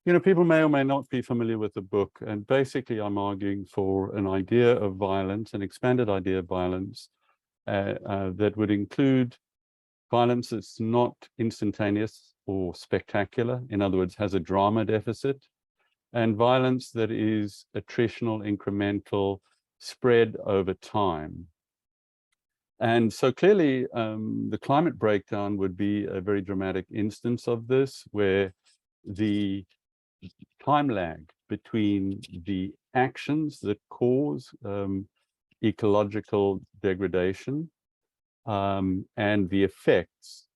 People may or may not be familiar with the book, and basically I'm arguing for an idea of violence, an expanded idea of violence that would include violence that's not instantaneous or spectacular, in other words, has a drama deficit, and violence that is attritional, incremental, spread over time. And so clearly, the climate breakdown would be a very dramatic instance of this, where the time lag between the actions that cause ecological degradation and the effects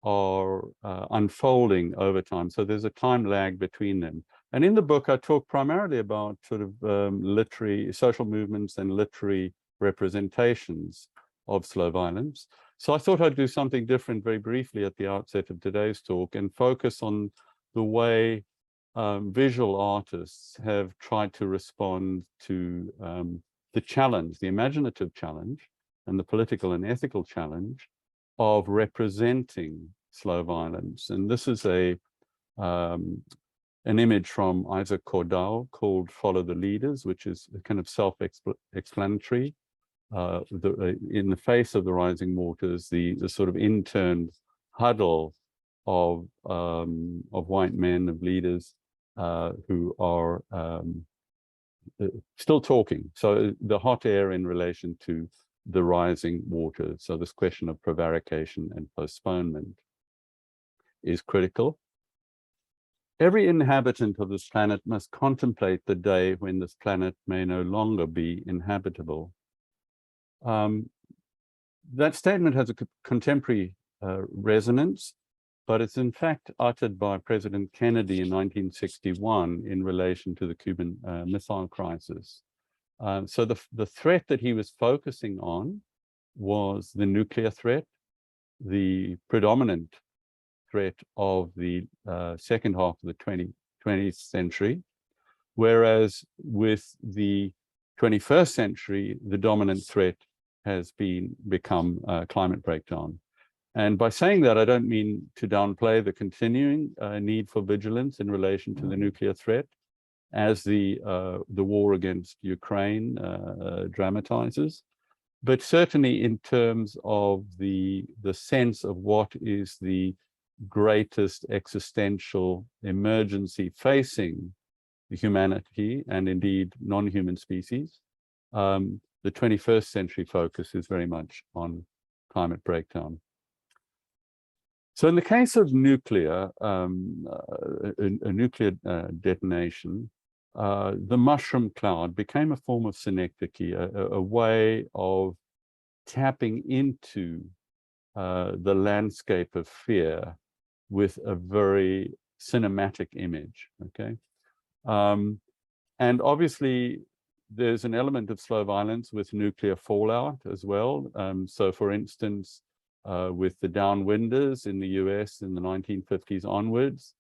are unfolding over time. So there's a time lag between them. And in the book, I talk primarily about sort of literary, social movements and literary representations of slow violence. So I thought I'd do something different very briefly at the outset of today's talk and focus on the way visual artists have tried to respond to the challenge, the imaginative challenge, and the political and ethical challenge of representing slow violence. And this is an image from Isaac Cordell called Follow the Leaders, which is kind of self-explanatory. In the face of the rising waters, the sort of interned huddle of white men, of leaders who are still talking. So the hot air in relation to the rising water. So this question of prevarication and postponement is critical. Every inhabitant of this planet must contemplate the day when this planet may no longer be inhabitable. That statement has a contemporary resonance, but it's in fact uttered by President Kennedy in 1961 in relation to the Cuban Missile Crisis. So the threat that he was focusing on was the nuclear threat, the predominant threat of the second half of the 20th century, whereas with the 21st century, the dominant threat has become climate breakdown. And by saying that, I don't mean to downplay the continuing need for vigilance in relation to the nuclear threat, as the war against Ukraine dramatizes, but certainly in terms of the sense of what is the greatest existential emergency facing humanity and indeed non-human species. The 21st century focus is very much on climate breakdown. So in the case of nuclear, a nuclear detonation, the mushroom cloud became a form of synecdoche, a way of tapping into the landscape of fear with a very cinematic image, okay? And obviously, there's an element of slow violence with nuclear fallout as well. So for instance, with the downwinders in the US in the 1950s onwards,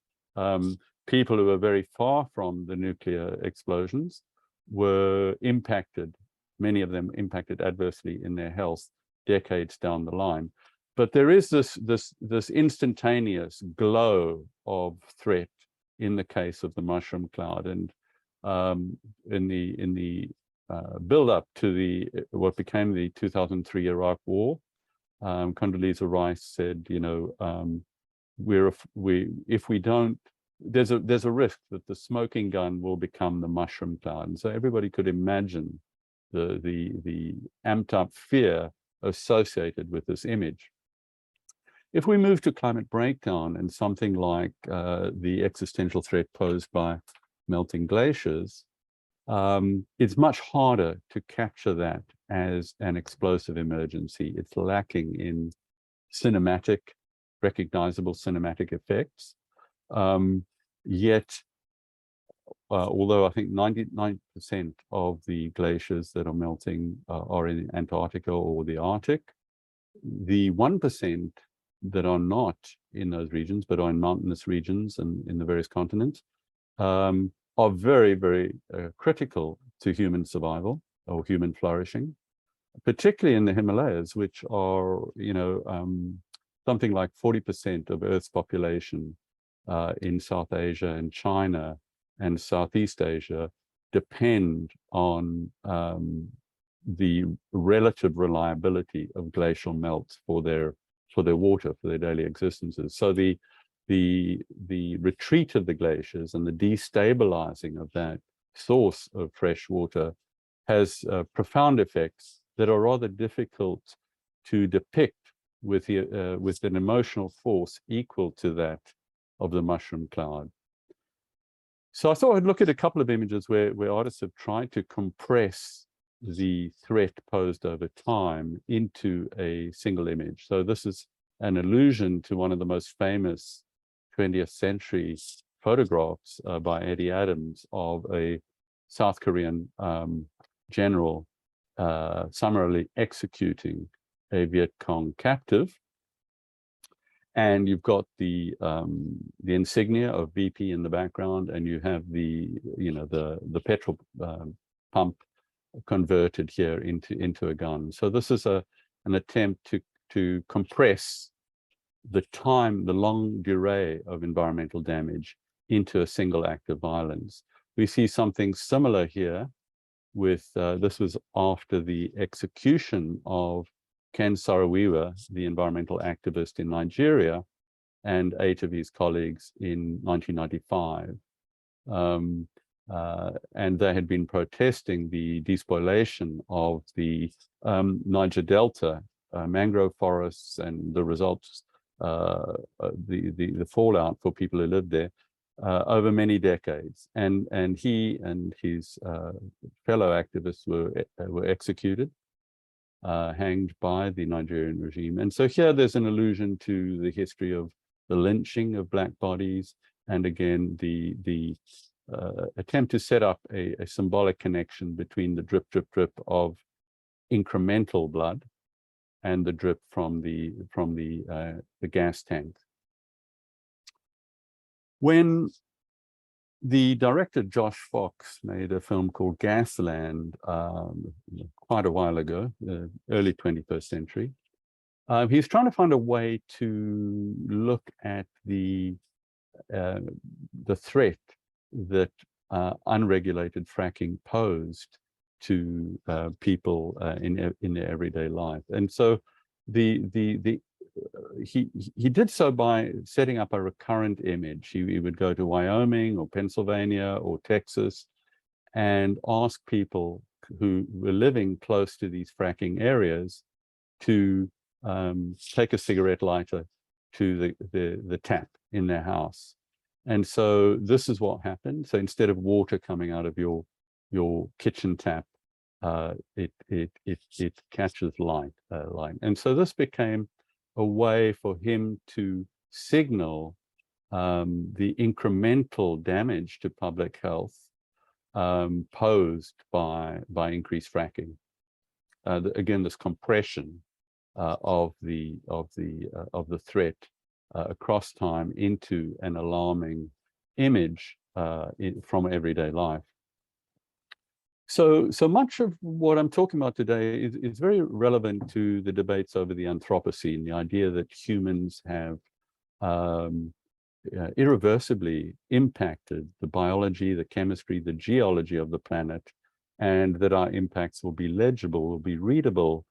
people who were very far from the nuclear explosions were impacted, many of them impacted adversely in their health decades down the line. But there is this instantaneous glow of threat in the case of the mushroom cloud. And in the build-up to what became the 2003 Iraq War, Condoleezza Rice said, if we don't, there's a risk that the smoking gun will become the mushroom cloud. And so everybody could imagine the amped up fear associated with this image. If we move to climate breakdown and something like the existential threat posed by melting glaciers, it's much harder to capture that as an explosive emergency. It's lacking in cinematic, recognizable cinematic effects. Yet, although I think 99% of the glaciers that are melting are in Antarctica or the Arctic, the 1% that are not in those regions, but are in mountainous regions and in the various continents, are very, very critical to human survival or human flourishing, particularly in the Himalayas, which are, something like 40% of Earth's population in South Asia and China and Southeast Asia depend on the relative reliability of glacial melts for their water, for their daily existences. So the retreat of the glaciers and the destabilizing of that source of fresh water has profound effects that are rather difficult to depict with an emotional force equal to that of the mushroom cloud. So I thought I'd look at a couple of images where artists have tried to compress the threat posed over time into a single image. So this is an allusion to one of the most famous 20th century photographs by Eddie Adams of a South Korean general summarily executing a Viet Cong captive. And you've got the insignia of BP in the background, and you have the petrol pump converted here into a gun. So this is an attempt to compress the long durée of environmental damage into a single act of violence. We see something similar here with this was after the execution of Ken Saro-Wiwa, the environmental activist in Nigeria, and 8 of his colleagues in 1995. And they had been protesting the despoilation of the Niger Delta mangrove forests and the results, the fallout for people who lived there over many decades. And he and his fellow activists were executed. Hanged by the Nigerian regime. And so here there's an allusion to the history of the lynching of black bodies, and again the attempt to set up a symbolic connection between the drip, drip, drip of incremental blood and the drip from the gas tank. When the director Josh Fox made a film called Gasland quite a while ago, early 21st century. He's trying to find a way to look at the threat that unregulated fracking posed to people in their everyday life. And so he did so by setting up a recurrent image. He would go to Wyoming or Pennsylvania or Texas and ask people who were living close to these fracking areas to take a cigarette lighter to the tap in their house. And so this is what happened. So instead of water coming out of your kitchen tap, it catches light. And so this became a way for him to signal the incremental damage to public health posed by increased fracking. Again, this compression of the threat across time into an alarming image from everyday life. So much of what I'm talking about today is very relevant to the debates over the Anthropocene, the idea that humans have irreversibly impacted the biology, the chemistry, the geology of the planet, and that our impacts will be legible, will be readable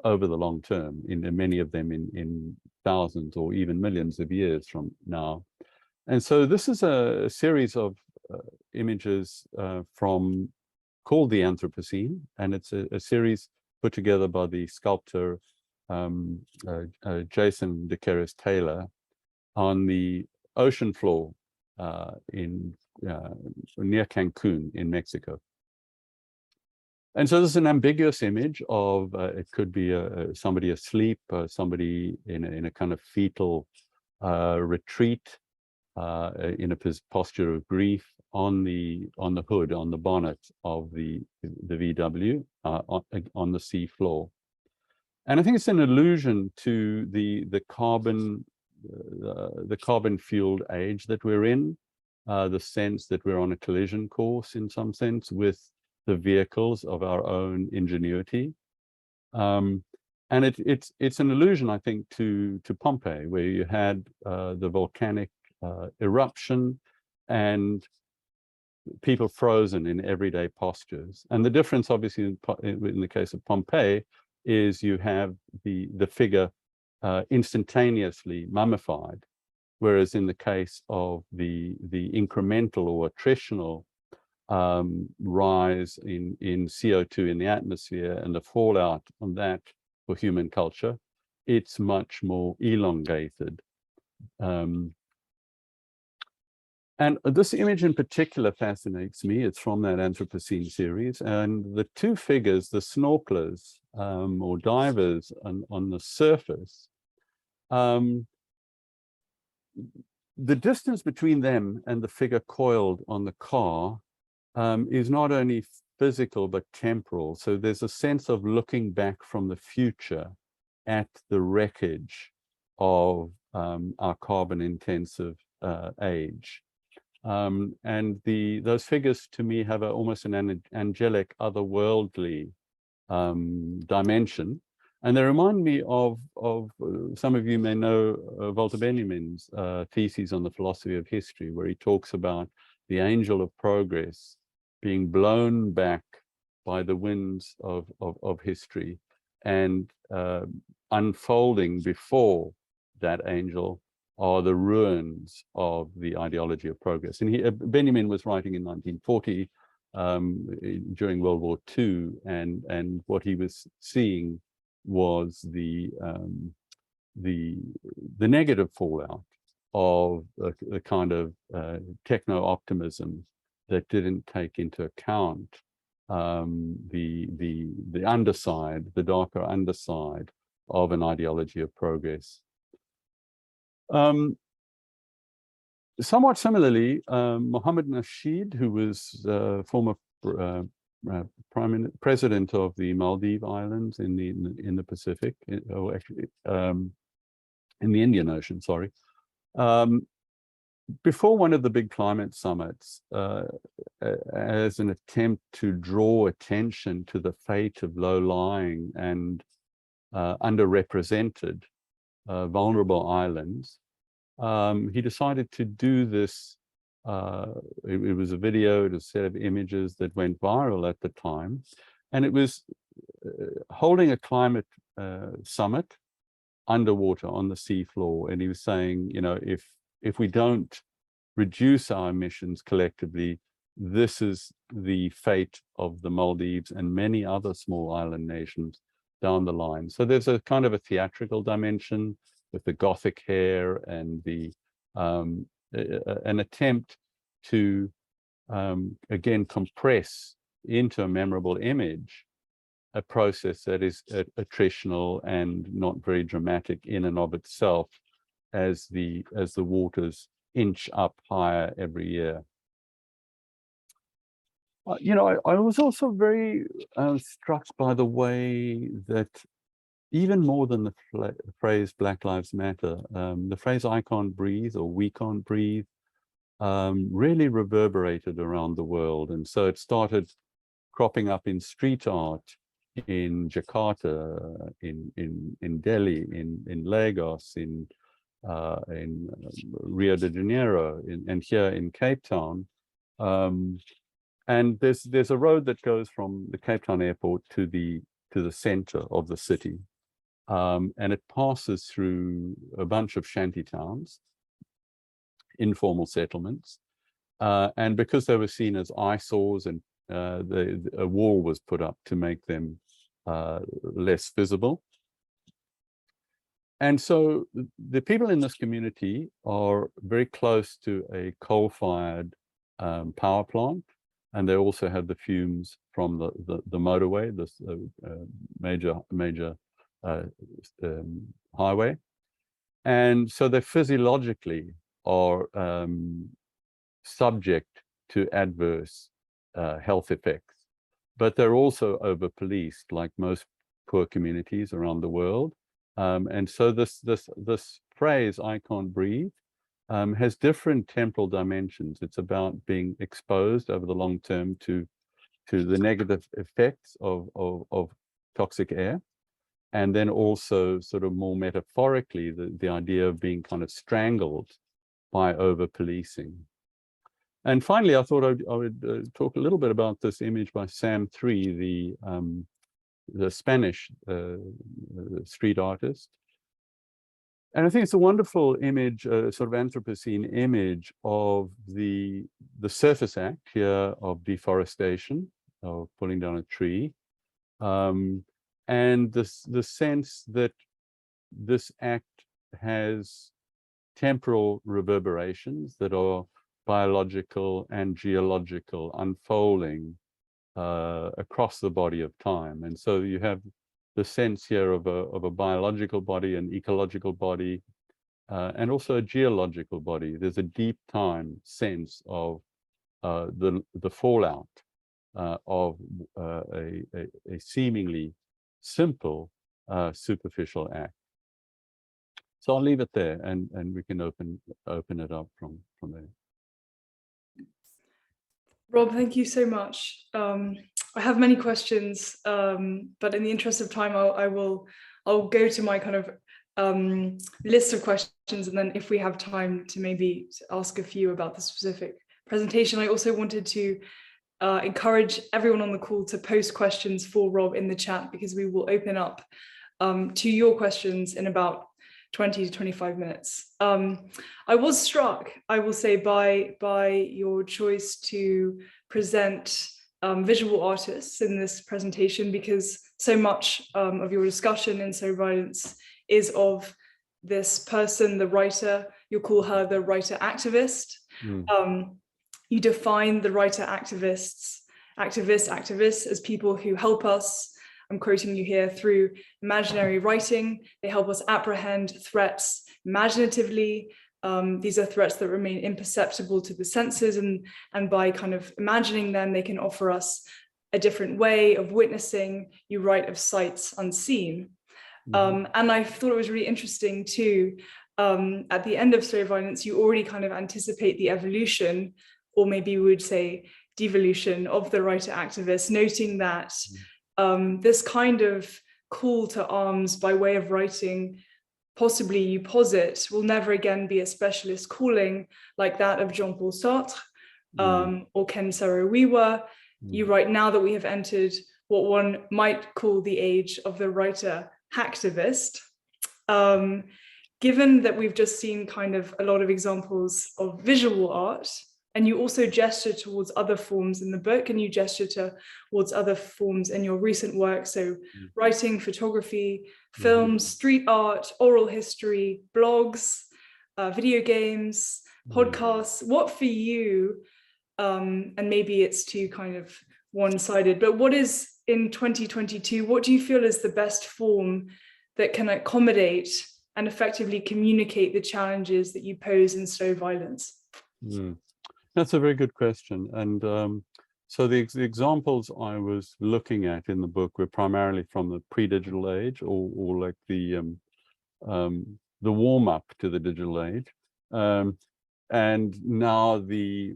over the long term, in many of them in thousands or even millions of years from now. And so this is a series of images called the Anthropocene, and it's a series put together by the sculptor Jason DeCaris Taylor on the ocean floor near Cancun in Mexico. And so this is an ambiguous image of it could be somebody asleep, somebody in a kind of fetal retreat, in a posture of grief on the hood, on the bonnet of the VW on the sea floor. And I think it's an allusion to the carbon fueled age that we're in, the sense that we're on a collision course in some sense with the vehicles of our own ingenuity. And it's an allusion, I think, to Pompeii, where you had the volcanic eruption, and people frozen in everyday postures. And the difference, obviously, in the case of Pompeii, is you have the figure instantaneously mummified, whereas in the case of the incremental or attritional rise in CO2 in the atmosphere and the fallout on that for human culture, it's much more elongated. And this image in particular fascinates me. It's from that Anthropocene series. And the two figures, the snorkelers or divers on the surface, the distance between them and the figure coiled on the car is not only physical, but temporal. So there's a sense of looking back from the future at the wreckage of our carbon-intensive age. And those figures to me have almost an angelic, otherworldly dimension. And they remind me of some of you may know Walter Benjamin's theses on the philosophy of history, where he talks about the angel of progress being blown back by the winds of history and unfolding before that angel are the ruins of the ideology of progress. And Benjamin was writing in 1940 during World War II, and what he was seeing was the negative fallout of the kind of techno-optimism that didn't take into account the underside, the darker underside of an ideology of progress. Somewhat similarly, Mohammed Nasheed, who was former president of the Maldives Islands in the Pacific, or actually in the Indian Ocean, sorry. Before one of the big climate summits, as an attempt to draw attention to the fate of low-lying and underrepresented vulnerable islands, he decided to do this. It was a video, it was a set of images that went viral at the time, and it was holding a climate summit underwater on the seafloor. And he was saying, you know, if we don't reduce our emissions collectively, this is the fate of the Maldives and many other small island nations down the line. So there's a kind of a theatrical dimension with the Gothic hair and an attempt to again compress into a memorable image a process that is attritional and not very dramatic in and of itself, as the waters inch up higher every year. You know, I was also very struck by the way that, even more than the phrase Black Lives Matter, the phrase I can't breathe or we can't breathe really reverberated around the world. And so it started cropping up in street art in Jakarta, in Delhi, in Lagos, in Rio de Janeiro, and here in Cape Town. And there's a road that goes from the Cape Town airport to the center of the city. And it passes through a bunch of shanty towns, informal settlements. And because they were seen as eyesores, and a wall was put up to make them less visible. And so the people in this community are very close to a coal-fired power plant, and they also have the fumes from the motorway, this major highway. And so they physiologically are subject to adverse health effects, but they're also over-policed, like most poor communities around the world. And so this phrase, I can't breathe, has different temporal dimensions. It's about being exposed over the long term to the negative effects of toxic air. And then also, sort of more metaphorically, the idea of being kind of strangled by over-policing. And finally, I thought I would talk a little bit about this image by Sam III, the Spanish street artist. And I think it's a wonderful image, sort of Anthropocene image of the surface act here of deforestation, of pulling down a tree, and the sense that this act has temporal reverberations that are biological and geological, unfolding across the body of time. And so you have the sense here of a biological body, an ecological body, and also a geological body. There's a deep time sense of the fallout of a seemingly simple superficial act. So I'll leave it there, and we can open it up from there. Rob, thank you so much. I have many questions, but in the interest of time, I'll go to my kind of list of questions, and then if we have time to maybe ask a few about the specific presentation. I also wanted to encourage everyone on the call to post questions for Rob in the chat, because we will open up to your questions in about 20 to 25 minutes. I was struck, I will say, by your choice to present visual artists in this presentation, because so much of your discussion in So Violence is of this person, the writer. You call her the writer activist. You define the writer activists as people who help us, I'm quoting you here, through imaginary writing. They help us apprehend threats imaginatively. These are threats that remain imperceptible to the senses, and by kind of imagining them, they can offer us a different way of witnessing. You write of sights unseen. And I thought it was really interesting too, at the end of So Violence, you already kind of anticipate the evolution, or maybe we would say devolution, of the writer activist, noting that this kind of call to arms by way of writing, possibly you posit, will never again be a specialist calling like that of Jean-Paul Sartre or Ken Saro-Wiwa. You write, now that we have entered what one might call the age of the writer hacktivist. Given that we've just seen kind of a lot of examples of visual art, and you also gesture towards other forms in the book, and you gesture towards other forms in your recent work, so writing, photography, films, street art, oral history, blogs, video games, podcasts. What for you, and maybe it's too kind of one-sided, but what is, in 2022, what do you feel is the best form that can accommodate and effectively communicate the challenges that you pose in So Violence? That's a very good question. And so the examples I was looking at in the book were primarily from the pre-digital age, or like the warm-up to the digital age. And now the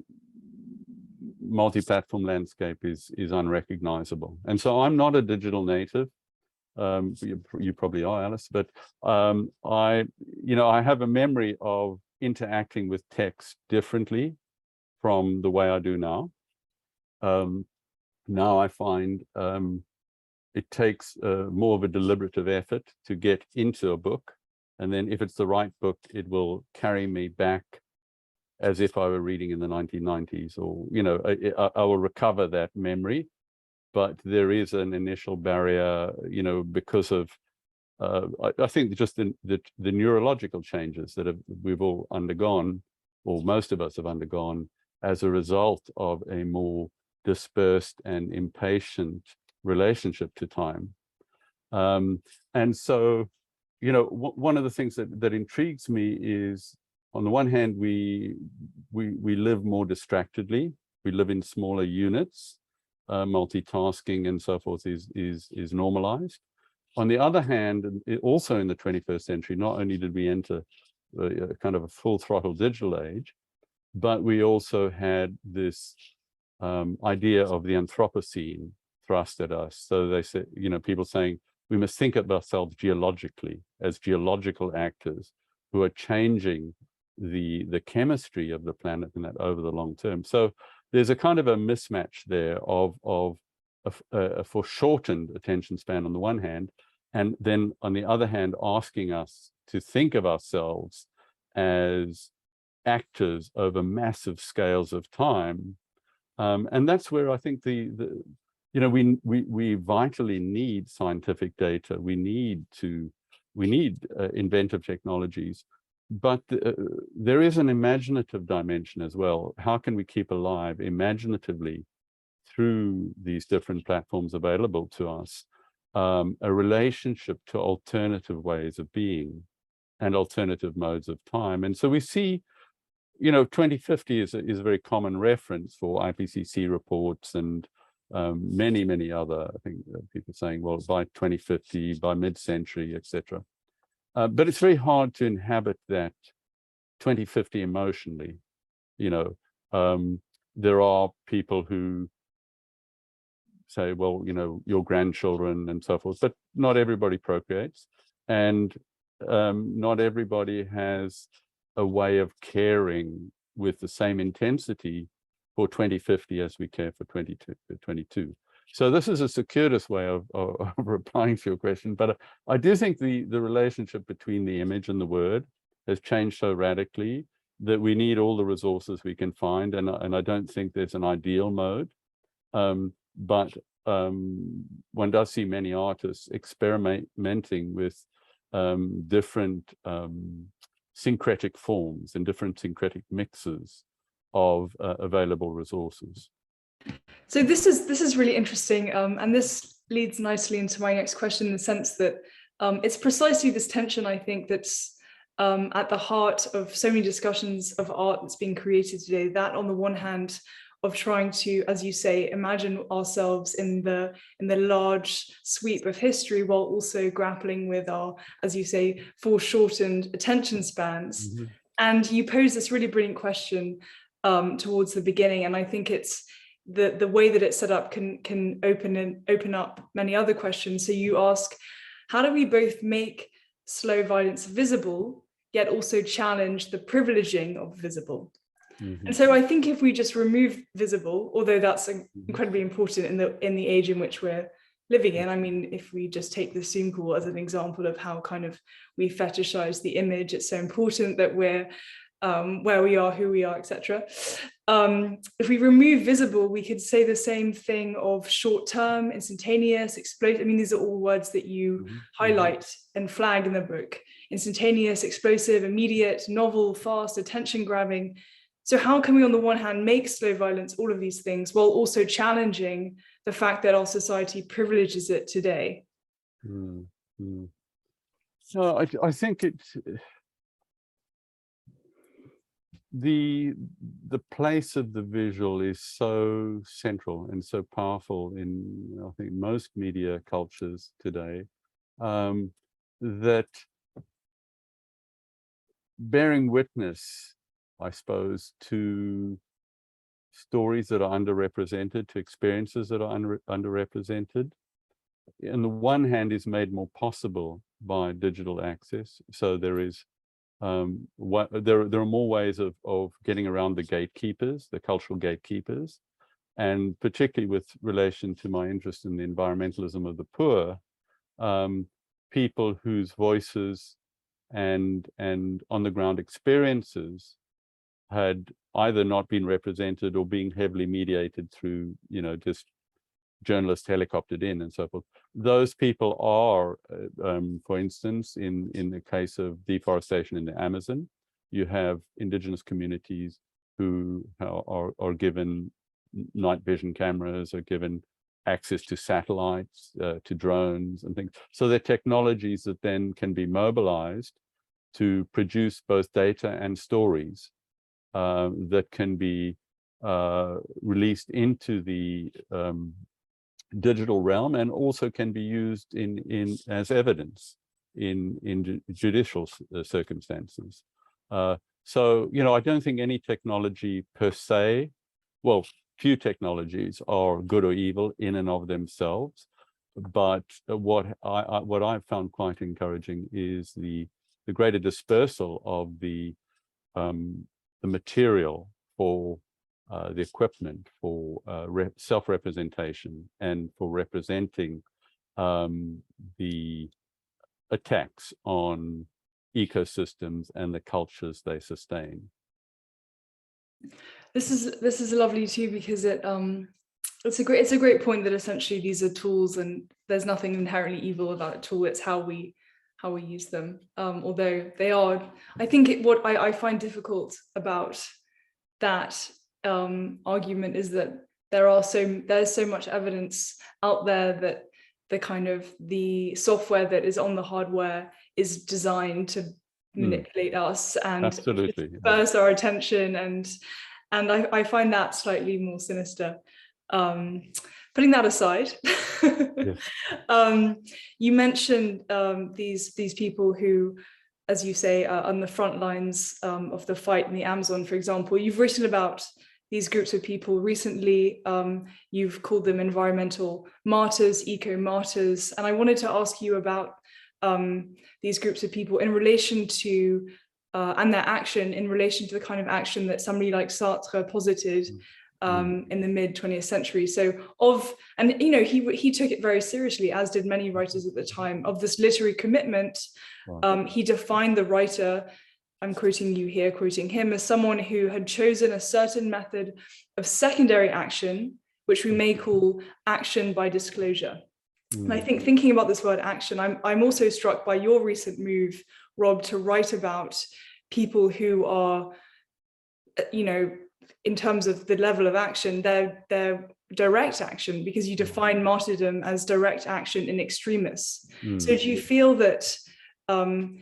multi-platform landscape is unrecognizable. And so I'm not a digital native. You probably are, Alice, but I have a memory of interacting with text differently from the way I do now. Now I find it takes more of a deliberative effort to get into a book, and then if it's the right book, it will carry me back as if I were reading in the 1990s, or I will recover that memory. But there is an initial barrier, because of I think just the neurological changes that we've all undergone, or most of us have undergone, as a result of a more dispersed and impatient relationship to time. And so, one of the things that intrigues me is, on the one hand, we live more distractedly. We live in smaller units. Multitasking and so forth is normalized. On the other hand, also in the 21st century, not only did we enter kind of a full throttle digital age, but we also had this idea of the Anthropocene thrust at us. So they said, people saying we must think of ourselves geologically, as geological actors who are changing the chemistry of the planet and that over the long term. So there's a kind of a mismatch there of a foreshortened attention span on the one hand, and then on the other hand, asking us to think of ourselves as actors over massive scales of time. And that's where I think we vitally need scientific data. We need inventive technologies, but there is an imaginative dimension as well. How can we keep alive imaginatively through these different platforms available to us, a relationship to alternative ways of being and alternative modes of time? And so we see, 2050 is a very common reference for IPCC reports and many, many other, I think, people saying, well, by 2050, by mid-century, etc. But it's very hard to inhabit that 2050 emotionally. There are people who say, well, your grandchildren and so forth, but not everybody procreates, and not everybody has a way of caring with the same intensity for 2050 as we care for 2022. So this is a circuitous way of replying to your question, but I do think the relationship between the image and the word has changed so radically that we need all the resources we can find, and I don't think there's an ideal mode. But one does see many artists experimenting with different syncretic forms and different syncretic mixes of available resources. So this is really interesting, and this leads nicely into my next question, in the sense that it's precisely this tension, I think, that's at the heart of so many discussions of art that's being created today. That, on the one hand, of trying to, as you say, imagine ourselves in the large sweep of history, while also grappling with our, as you say, foreshortened attention spans. Mm-hmm. And you pose this really brilliant question towards the beginning, and I think it's the way that it's set up can open up many other questions. So you ask, how do we both make slow violence visible, yet also challenge the privileging of visible? Mm-hmm. And so I think if we just remove visible, although that's incredibly important in the age in which we're living in, I mean, if we just take the Zoom call as an example of how kind of we fetishize the image, it's so important that we're where we are, who we are, etc. If we remove visible, we could say the same thing of short-term, instantaneous, explosive. I mean, these are all words that you highlight and flag in the book. Instantaneous, explosive, immediate, novel, fast, attention-grabbing. So how can we, on the one hand, make slow violence all of these things, while also challenging the fact that our society privileges it today? Mm-hmm. So I think the place of the visual is so central and so powerful in, I think, most media cultures today, that bearing witness, I suppose, to stories that are underrepresented, to experiences that are underrepresented, on the one hand is made more possible by digital access. So there is there are more ways of getting around the gatekeepers, the cultural gatekeepers, and particularly with relation to my interest in the environmentalism of the poor, people whose voices and on the ground experiences had either not been represented or being heavily mediated through, just journalists helicoptered in and so forth. Those people are, for instance, in the case of deforestation in the Amazon, you have indigenous communities who are given night vision cameras, are given access to satellites, to drones and things. So they're technologies that then can be mobilized to produce both data and stories that can be released into the digital realm, and also can be used in as evidence in judicial circumstances. So I don't think any technology per se, well, few technologies are good or evil in and of themselves, but what I've found quite encouraging is the greater dispersal of the the material for the equipment for self-representation and for representing the attacks on ecosystems and the cultures they sustain. This is lovely too, because it's a great point that essentially these are tools and there's nothing inherently evil about a tool. It's how we use them. Although they are, I think what I find difficult about that argument is that there's so much evidence out there that the software that is on the hardware is designed to manipulate us and absolutely disperse our attention, and I find that slightly more sinister. Putting that aside, yes. You mentioned these people who, as you say, are on the front lines of the fight in the Amazon, for example. You've written about these groups of people recently. You've called them environmental martyrs, eco-martyrs, and I wanted to ask you about these groups of people in relation to and their action in relation to the kind of action that somebody like Sartre posited in the mid-20th century. So he took it very seriously, as did many writers at the time, of this literary commitment. He defined the writer, I'm quoting you here, quoting him, as someone who had chosen a certain method of secondary action, which we may call action by disclosure. And I think thinking about this word action, I'm also struck by your recent move, Rob, to write about people who are, in terms of the level of action, they're direct action, because you define martyrdom as direct action in extremis. So do you feel that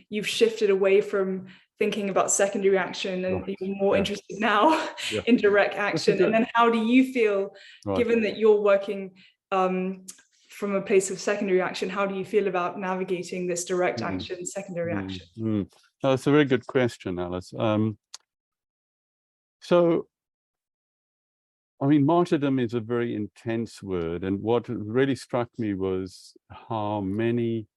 you've shifted away from thinking about secondary action and you're more interested now in direct action? And then how do you feel, given that you're working from a place of secondary action, how do you feel about navigating this direct action, secondary action? Oh, it's a very good question, Alice. So, I mean, martyrdom is a very intense word, and what really struck me was how many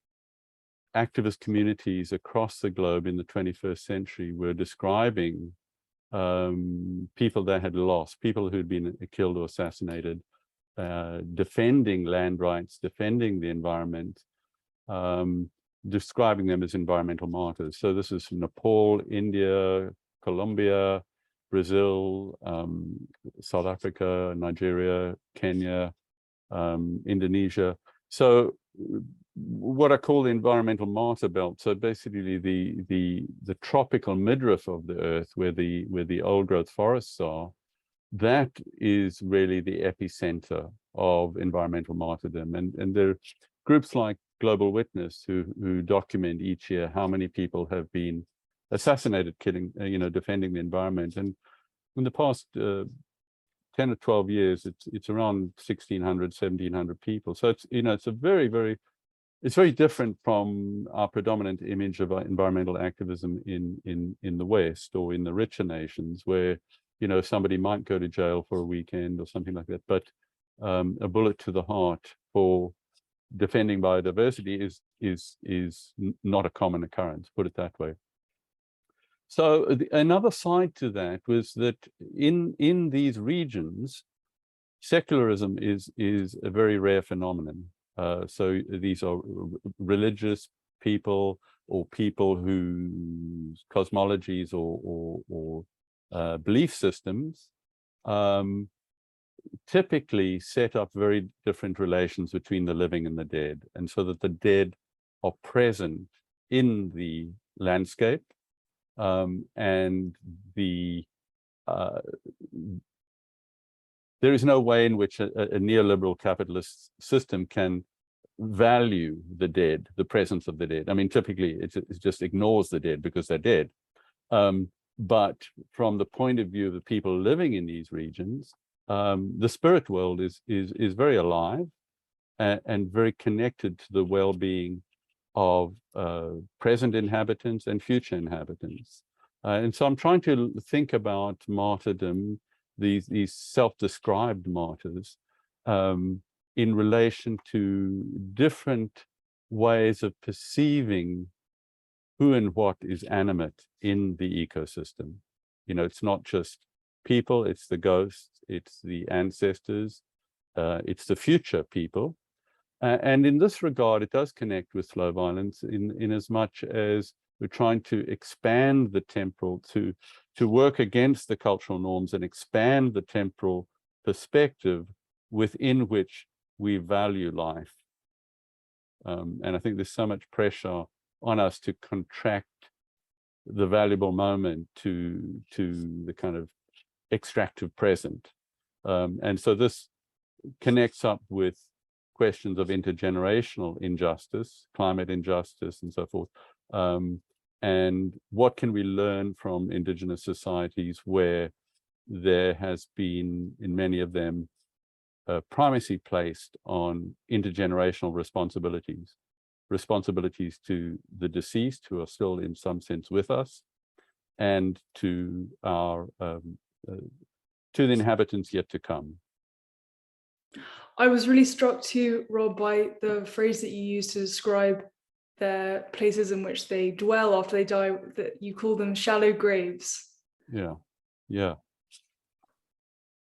activist communities across the globe in the 21st century were describing people they had lost, people who'd been killed or assassinated, defending land rights, defending the environment, describing them as environmental martyrs. So this is Nepal, India, Colombia, Brazil, South Africa, Nigeria, Kenya, Indonesia. So what I call the environmental martyr belt. So basically the tropical midriff of the earth, where the old growth forests are, that is really the epicenter of environmental martyrdom. And there are groups like Global Witness who document each year how many people have been assassinated, killing, defending the environment. And in the past 10 or 12 years, it's around 1,600, 1,700 people. So it's a very it's very different from our predominant image of environmental activism in the West or in the richer nations, where somebody might go to jail for a weekend or something like that. But a bullet to the heart for defending biodiversity is not a common occurrence, put it that way. So another side to that was that in these regions, secularism is a very rare phenomenon. So these are religious people or people whose cosmologies or belief systems typically set up very different relations between the living and the dead, and so that the dead are present in the landscape, and there is no way in which a neoliberal capitalist system can value the dead, the presence of the dead. I mean, typically it just ignores the dead because they're dead. But from the point of view of the people living in these regions, the spirit world is very alive and very connected to the well-being of present inhabitants and future inhabitants. And so I'm trying to think about martyrdom, these self-described martyrs, in relation to different ways of perceiving who and what is animate in the ecosystem. It's not just people, it's the ghosts, it's the ancestors, it's the future people. And in this regard, it does connect with slow violence in as much as we're trying to expand the temporal, to work against the cultural norms and expand the temporal perspective within which we value life. And I think there's so much pressure on us to contract the valuable moment to the kind of extractive present. And so this connects up with questions of intergenerational injustice, climate injustice, and so forth. And what can we learn from indigenous societies where there has been, in many of them, primacy placed on intergenerational responsibilities to the deceased who are still in some sense with us, and to our to the inhabitants yet to come. I was really struck too, Rob, by the phrase that you used to describe their places in which they dwell after they die, that you call them shallow graves. Yeah.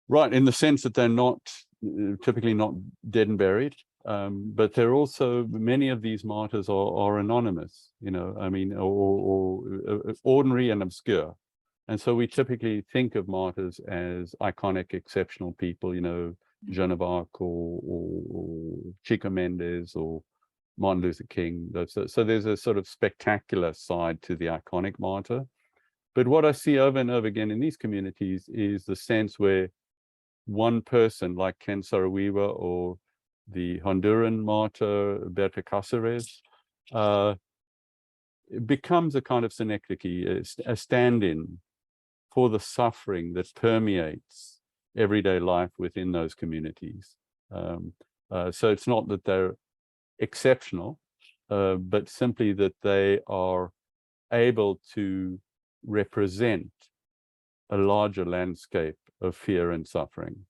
Right, in the sense that they're not typically not dead and buried, but they're also, many of these martyrs are anonymous, or ordinary and obscure. And so we typically think of martyrs as iconic, exceptional people, Joan of Arc or Chico Mendes or Martin Luther King. So there's a sort of spectacular side to the iconic martyr. But what I see over and over again in these communities is the sense where one person like Ken Saro-Wiwa or the Honduran martyr Berta Cáceres becomes a kind of synecdoche, a stand-in for the suffering that permeates everyday life within those communities. So it's not that they're exceptional, but simply that they are able to represent a larger landscape of fear and suffering.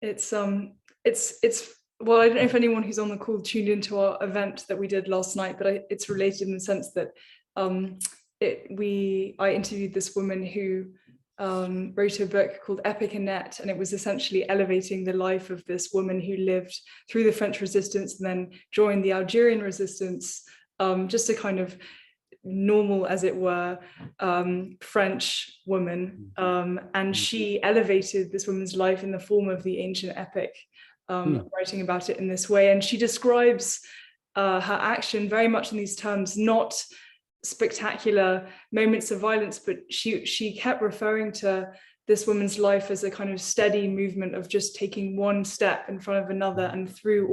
It's well, I don't know if anyone who's on the call tuned into our event that we did last night, but it's related in the sense that I interviewed this woman who wrote a book called Epic Annette, and it was essentially elevating the life of this woman who lived through the French resistance and then joined the Algerian resistance, just a kind of normal, as it were, French woman, and she elevated this woman's life in the form of the ancient epic, writing about it in this way. And she describes her action very much in these terms, not spectacular moments of violence, but she kept referring to this woman's life as a kind of steady movement of just taking one step in front of another, and through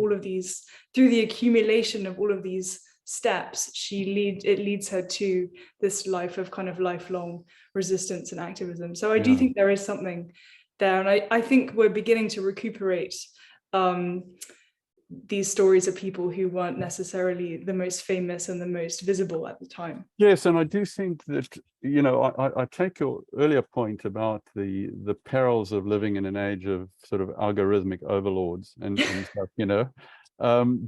the accumulation of all of these steps, it leads her to this life of kind of lifelong resistance and activism. So I do think there is something there, and I think we're beginning to recuperate these stories of people who weren't necessarily the most famous and the most visible at the time. Yes, and I do think that, I take your earlier point about the perils of living in an age of sort of algorithmic overlords and stuff,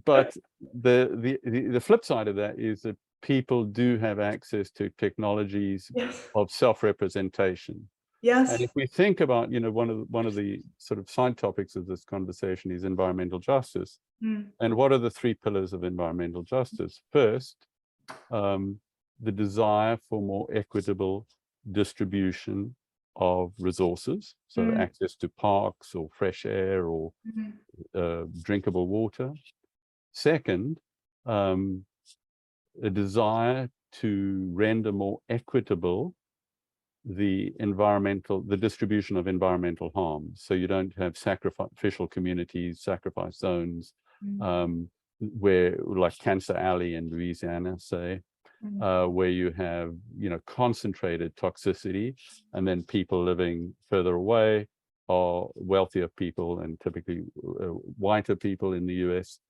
but the flip side of that is that people do have access to technologies of self-representation. Yes. And if we think about, one of the sort of side topics of this conversation is environmental justice. And what are the three pillars of environmental justice? First, the desire for more equitable distribution of resources, so access to parks or fresh air or drinkable water. Second, a desire to render more equitable the distribution of environmental harm, so you don't have sacrificial communities, sacrifice zones, where, like Cancer Alley in Louisiana, say, where you have concentrated toxicity, and then people living further away, or wealthier people, and typically whiter people in the US,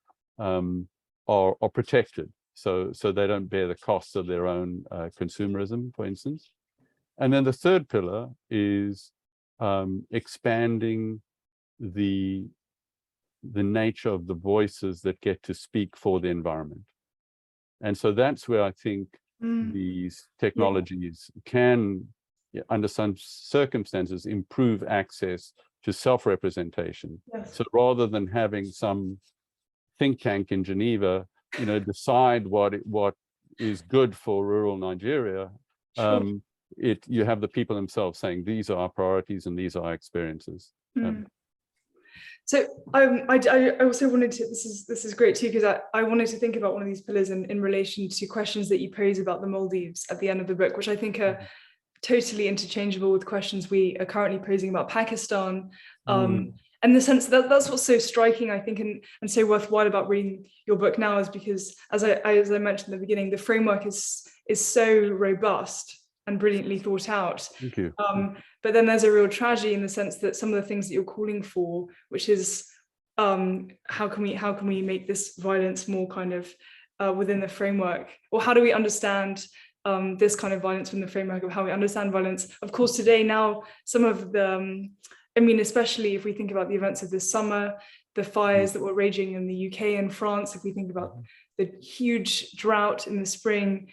are protected, so they don't bear the costs of their own consumerism, for instance. And then the third pillar is expanding the nature of the voices that get to speak for the environment. And so that's where I think these technologies can, under some circumstances, improve access to self-representation. Yes. So rather than having some think tank in Geneva, decide what is good for rural Nigeria, Sure. you have the people themselves saying, these are our priorities and these are our experiences. So I also wanted to, this is great too, because I wanted to think about one of these pillars in relation to questions that you pose about the Maldives at the end of the book, which I think are totally interchangeable with questions we are currently posing about Pakistan. And the sense that that's what's so striking, I think, and so worthwhile about reading your book now, is because, as I mentioned in the beginning, the framework is so robust and brilliantly thought out. Thank you. But then there's a real tragedy in the sense that some of the things that you're calling for, which is how can we make this violence more kind of within the framework, or how do we understand this kind of violence from the framework of how we understand violence? Of course, today now some of the especially if we think about the events of this summer, the fires that were raging in the UK and France, if we think about the huge drought in the spring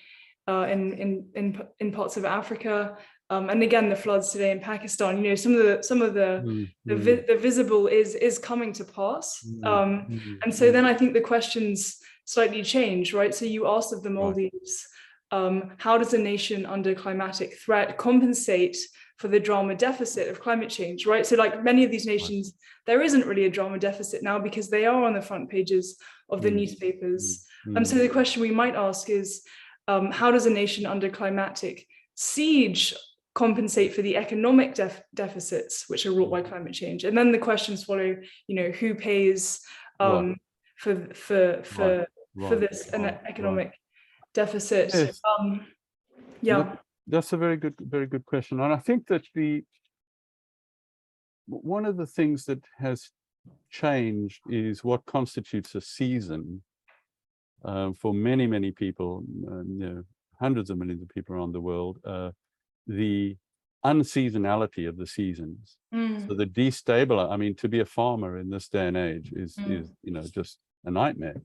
in parts of Africa, and again the floods today in Pakistan, some of the visible is coming to pass, and so then I think the questions slightly change, right? So you asked of the Maldives, how does a nation under climatic threat compensate for the drama deficit of climate change, right? So like many of these nations, there isn't really a drama deficit now because they are on the front pages of the newspapers. So the question we might ask is, how does a nation under climatic siege compensate for the economic deficits which are wrought by climate change? And then the questions follow, who pays for this economic deficit? Yes. That's a very good question. And I think that one of the things that has changed is what constitutes a season for many people, hundreds of millions of people around the world, the unseasonality of the seasons. So the destabilizer, to be a farmer in this day and age is just a nightmare.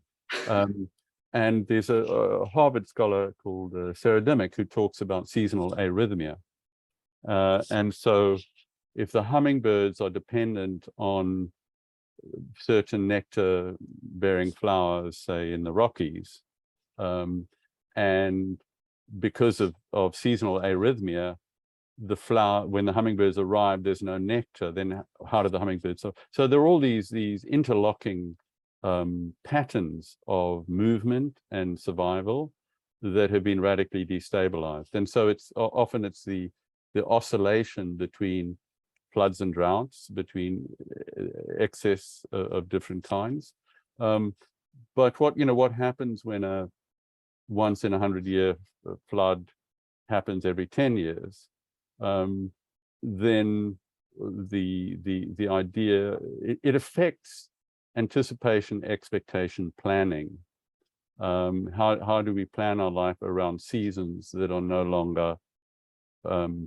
And there's a Harvard scholar called Sarah Dimick who talks about seasonal arrhythmia. And so if the hummingbirds are dependent on certain nectar-bearing flowers, say in the Rockies, and because of seasonal arrhythmia, the flower, when the hummingbirds arrive, there's no nectar, then how do the hummingbirds? So there are all these interlocking patterns of movement and survival that have been radically destabilized. And so it's often the oscillation between floods and droughts, between excess of different kinds. But what happens when a once in 100-year flood happens every 10 years? Then the idea, it affects anticipation, expectation, planning. How do we plan our life around seasons that are no longer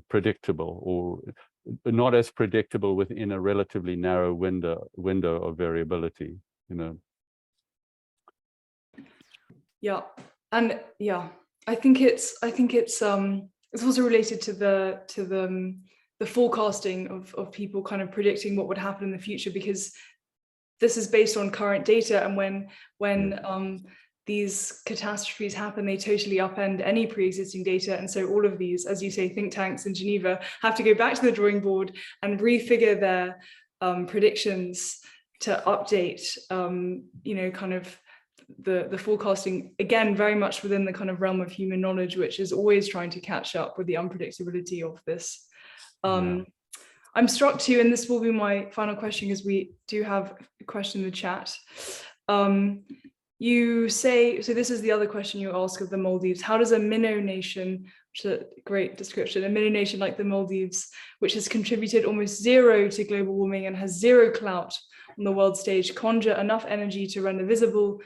predictable, or not as predictable within a relatively narrow window of variability? Yeah, and I think it's also related to the forecasting of people kind of predicting what would happen in the future, because this is based on current data, and when these catastrophes happen, they totally upend any pre-existing data. And so all of these, as you say, think tanks in Geneva have to go back to the drawing board and refigure their predictions to update, kind of the forecasting, again, very much within the kind of realm of human knowledge, which is always trying to catch up with the unpredictability of this. I'm struck too, and this will be my final question because we do have a question in the chat. You say, so this is the other question you ask of the Maldives: how does a minnow nation, which is a great description, a minnow nation like the Maldives, which has contributed almost zero to global warming and has zero clout on the world stage, conjure enough energy to render visible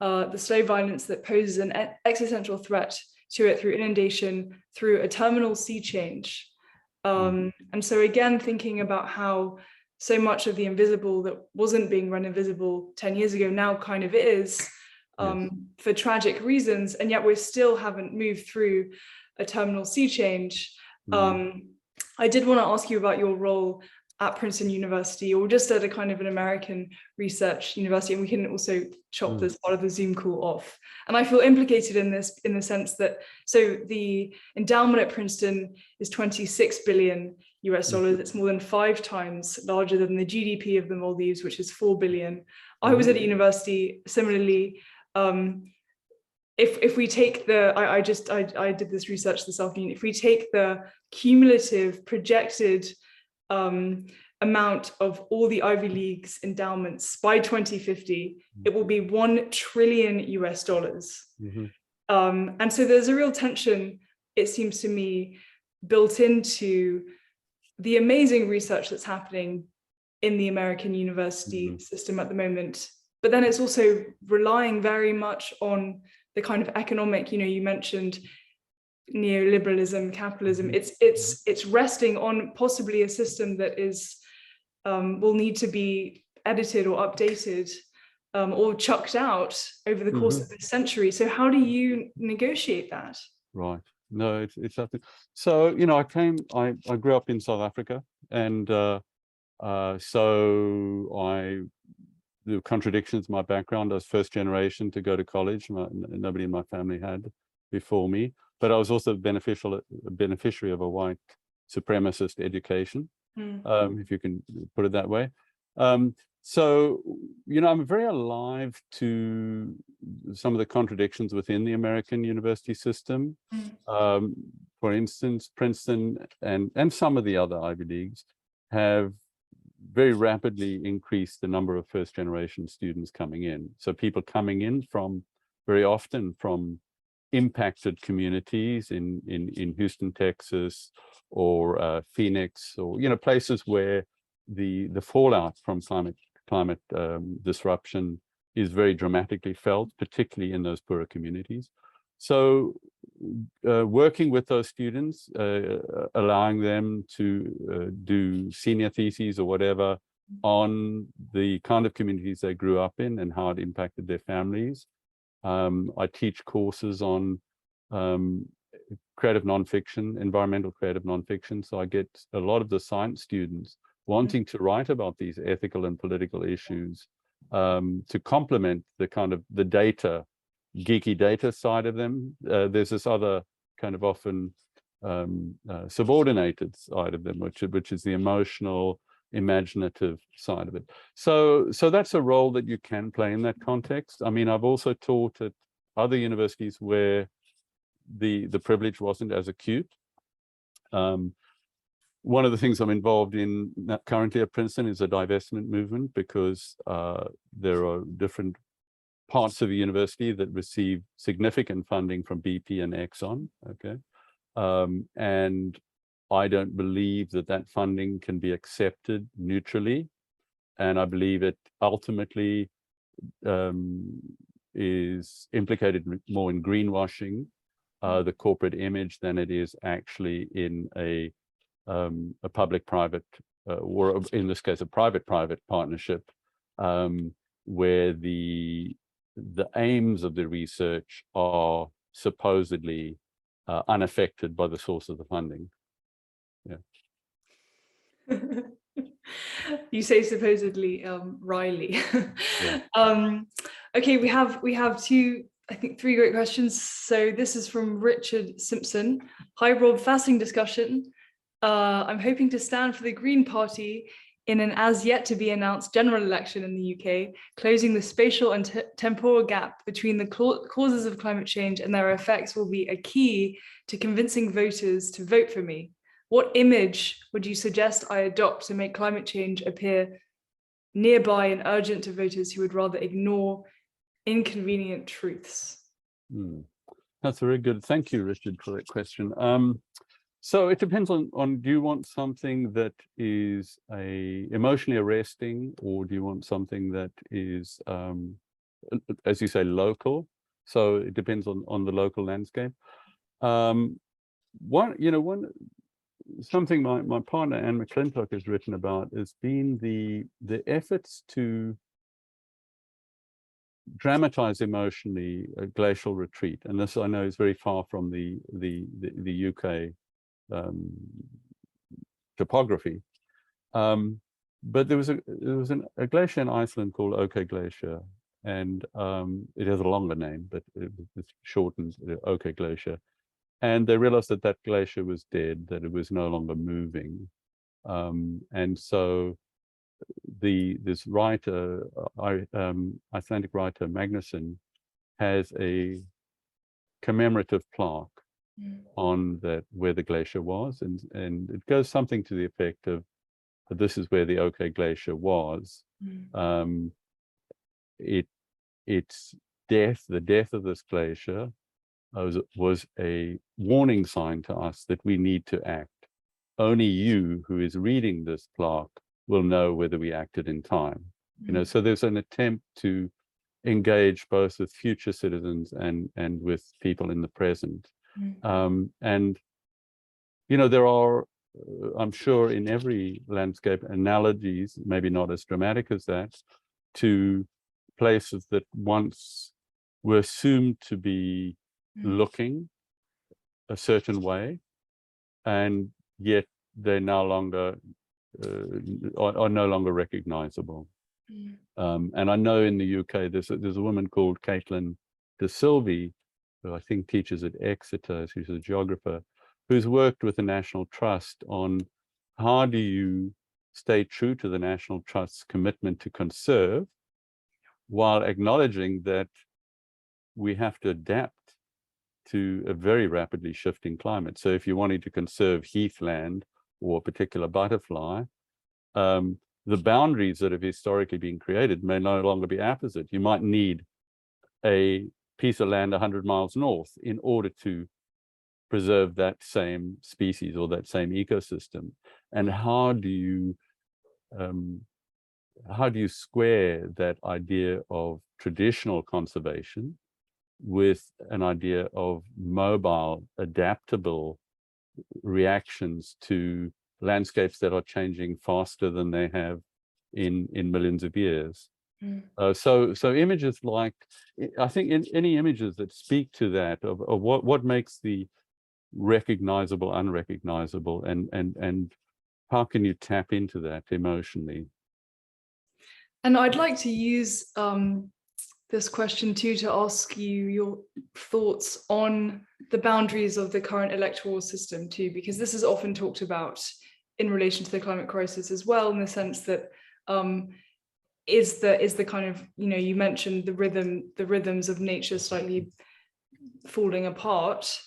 the slow violence that poses an existential threat to it through inundation, through a terminal sea change? And so again, thinking about how so much of the invisible that wasn't being run invisible 10 years ago now kind of is, for tragic reasons, and yet we still haven't moved through a terminal sea change. I did want to ask you about your role at Princeton University, or just at a kind of an American research university, and we can also chop this part of the Zoom call off. And I feel implicated in this in the sense that, so the endowment at Princeton is 26 billion US dollars. It's more than 5 times larger than the GDP of the Maldives, which is 4 billion. I was at a university similarly. If we take the, I did this research this afternoon, if we take the cumulative projected amount of all the Ivy League's endowments by 2050, it will be 1 trillion US dollars. And so there's a real tension, it seems to me, built into the amazing research that's happening in the American university system at the moment. But then it's also relying very much on the kind of economic, you mentioned neoliberalism, capitalism. It's resting on possibly a system that is will need to be edited or updated or chucked out over the course of this century. So how do you negotiate that? Right. No, it's nothing. So I grew up in South Africa, and the contradictions in my background. I was first generation to go to college. Nobody in my family had before me, but I was also a beneficiary of a white supremacist education, if you can put it that way. So, I'm very alive to some of the contradictions within the American university system. For instance, Princeton and some of the other Ivy Leagues have very rapidly increased the number of first generation students coming in. So people coming in very often from impacted communities in Houston, Texas, or Phoenix, or places where the fallout from climate disruption is very dramatically felt, particularly in those poorer communities. So working with those students, allowing them to do senior theses or whatever on the kind of communities they grew up in and how it impacted their families. I teach courses on creative nonfiction, environmental creative nonfiction. So I get a lot of the science students wanting to write about these ethical and political issues to complement the kind of the data, geeky data side of them. There's this other kind of often subordinated side of them, which is the emotional, imaginative side of it. So that's a role that you can play in that context. I mean, I've also taught at other universities where the privilege wasn't as acute. One of the things I'm involved in currently at Princeton is a divestment movement, because there are different parts of the university that receive significant funding from BP and Exxon, okay? And I don't believe that funding can be accepted neutrally. And I believe it ultimately is implicated more in greenwashing the corporate image than it is actually in a public-private, or in this case, a private-private partnership, where the aims of the research are supposedly unaffected by the source of the funding. Yeah. You say supposedly, Riley. Yeah. Okay, we have two, I think 3 great questions. So this is from Richard Simpson. Hi Rob, fascinating discussion. I'm hoping to stand for the Green Party in an as yet to be announced general election in the UK, closing the spatial and temporal gap between the causes of climate change and their effects will be a key to convincing voters to vote for me. What image would you suggest I adopt to make climate change appear nearby and urgent to voters who would rather ignore inconvenient truths? That's very good. Thank you, Richard, for that question. So it depends on do you want something that is emotionally arresting, or do you want something that is, as you say, local? So it depends on the local landscape. Something my partner Anne McClintock has written about has been the efforts to dramatize emotionally a glacial retreat. And this I know is very far from the UK topography. But there was a glacier in Iceland called OK Glacier, and it has a longer name, but it's shortened OK Glacier. And they realized that that glacier was dead, that it was no longer moving. And so this writer, Icelandic writer Magnusson, has a commemorative plaque on that where the glacier was, and it goes something to the effect of, this is where the OK Glacier was. Its death, the death of this glacier, was a warning sign to us that we need to act. Only you, who is reading this plaque, will know whether we acted in time. You know, so there's an attempt to engage both with future citizens and with people in the present. And you know, there are, I'm sure, in every landscape analogies, maybe not as dramatic as that, to places that once were assumed to be looking a certain way, and yet they're no longer are no longer recognizable. And I know in the UK there's a woman called Caitlin De Silvi, who I think teaches at Exeter, she's a geographer, who's worked with the National Trust on how do you stay true to the National Trust's commitment to conserve while acknowledging that we have to adapt to a very rapidly shifting climate. So if you're wanting to conserve heathland or a particular butterfly, the boundaries that have historically been created may no longer be apposite. You might need a piece of land 100 miles north in order to preserve that same species or that same ecosystem. And how do you square that idea of traditional conservation with an idea of mobile, adaptable reactions to landscapes that are changing faster than they have in millions of years? So images like, I think any images that speak to that of what makes the recognizable unrecognizable, and how can you tap into that emotionally? And I'd like to use this question too to ask you your thoughts on the boundaries of the current electoral system too, because this is often talked about in relation to the climate crisis as well, in the sense that is the kind of, you know, you mentioned the rhythms of nature slightly falling apart.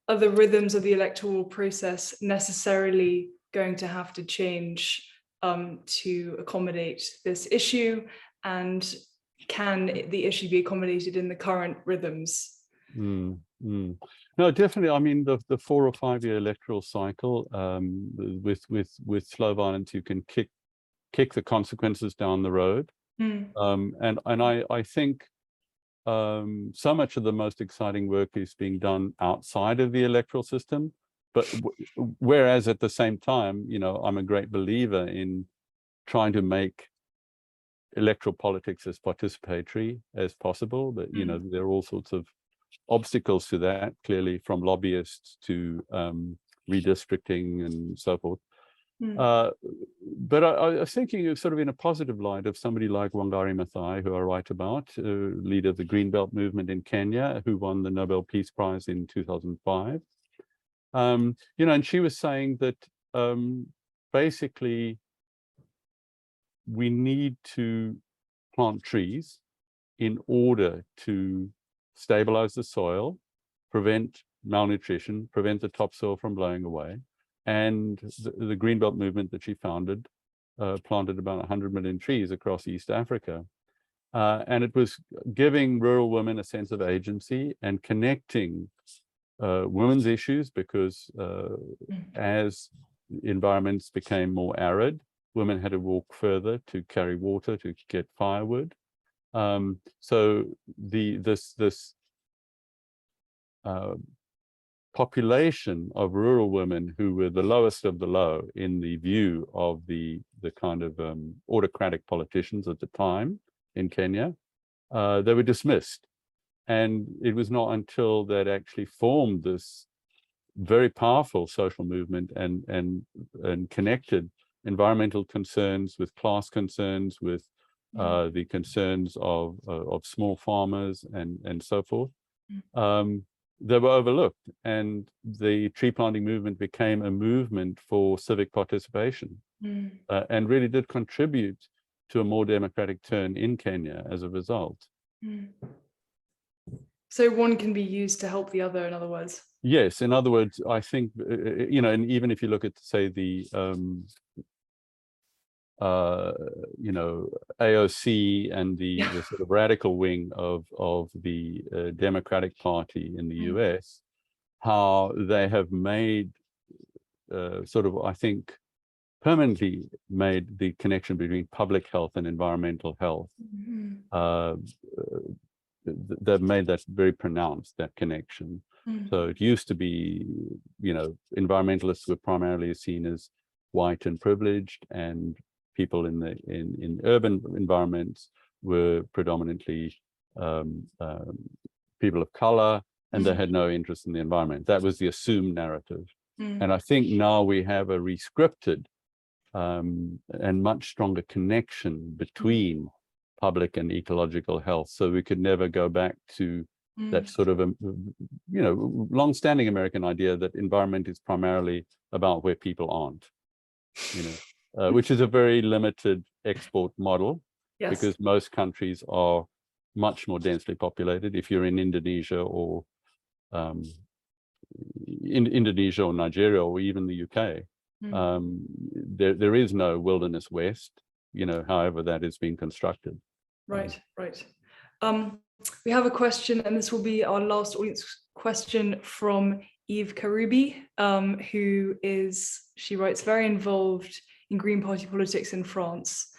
Are the rhythms of the electoral process necessarily going to have to change to accommodate this issue? And can the issue be accommodated in the current rhythms? No, definitely. I mean, the 4 or 5 year electoral cycle, with slow violence, you can kick the consequences down the road. And I think so much of the most exciting work is being done outside of the electoral system. But whereas at the same time, you know, I'm a great believer in trying to make electoral politics as participatory as possible. But, you know, there are all sorts of obstacles to that, clearly, from lobbyists to redistricting and so forth. But I was thinking of sort of in a positive light of somebody like Wangari Maathai, who I write about, leader of the Greenbelt movement in Kenya, who won the Nobel Peace Prize in 2005. You know, and she was saying that basically we need to plant trees in order to stabilize the soil, prevent malnutrition, prevent the topsoil from blowing away. And the Greenbelt movement that she founded planted about 100 million trees across East Africa. And it was giving rural women a sense of agency and connecting women's issues, because as environments became more arid, women had to walk further to carry water, to get firewood. So this population of rural women, who were the lowest of the low in the view of the kind of autocratic politicians at the time in Kenya, they were dismissed. And it was not until that actually formed this very powerful social movement and connected environmental concerns with class concerns, with the concerns of small farmers and so forth. They were overlooked, and the tree planting movement became a movement for civic participation, and really did contribute to a more democratic turn in Kenya as a result. So one can be used to help the other, in other words. Yes, in other words, I think, you know, and even if you look at, say, the you know, AOC and the sort of radical wing of the Democratic Party in the US, how they have made sort of, I think, permanently made the connection between public health and environmental health. They've made that very pronounced, that connection. So it used to be, you know, environmentalists were primarily seen as white and privileged, and people in urban environments were predominantly people of color, and they had no interest in the environment. That was the assumed narrative. And I think now we have a rescripted and much stronger connection between public and ecological health. So we could never go back to that sort of, you know, long-standing American idea that environment is primarily about where people aren't, you know, which is a very limited export model, because most countries are much more densely populated. If you're in Indonesia or Indonesia or Nigeria or even the UK, there is no wilderness west, you know, however that is being constructed. Right. We have a question, and this will be our last audience question, from Eve Karubi, she writes, very involved in Green Party politics in France.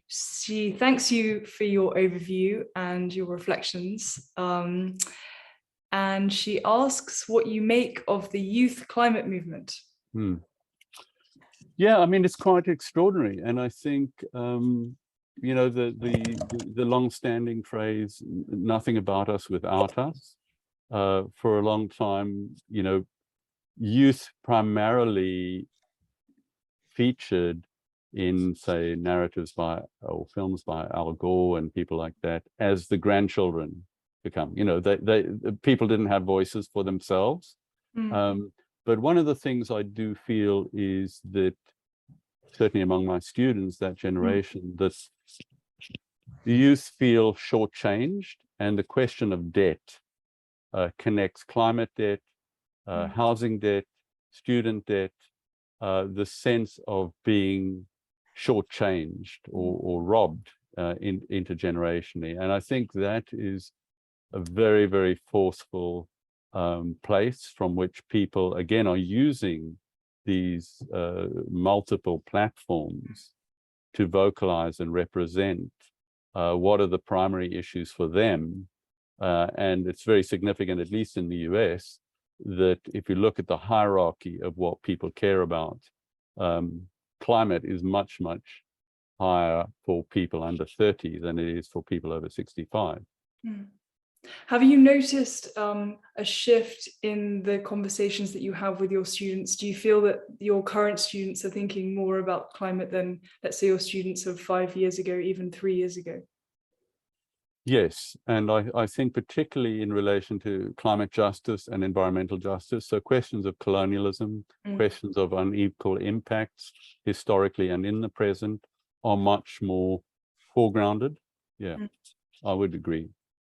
She thanks you for your overview and your reflections. And she asks what you make of the youth climate movement. Yeah, I mean, it's quite extraordinary. And I think, you know, the long-standing phrase, nothing about us without us, for a long time, you know, youth primarily featured in, say, narratives by, or films by Al Gore and people like that, as the grandchildren become, you know, people didn't have voices for themselves. But one of the things I do feel is that, certainly among my students, that generation, that the youth feel shortchanged, and the question of debt connects climate debt, housing debt, student debt, the sense of being shortchanged or robbed intergenerationally. And I think that is a very, very forceful place from which people, again, are using these multiple platforms to vocalize and represent what are the primary issues for them. And it's very significant, at least in the US, that if you look at the hierarchy of what people care about, climate is much, much higher for people under 30 than it is for people over 65. Have you noticed a shift in the conversations that you have with your students? Do you feel that your current students are thinking more about climate than, let's say, your students of 5 years ago, even 3 years ago? Yes, and I think particularly in relation to climate justice and environmental justice, so questions of colonialism, questions of unequal impacts historically and in the present are much more foregrounded. Yeah, I would agree.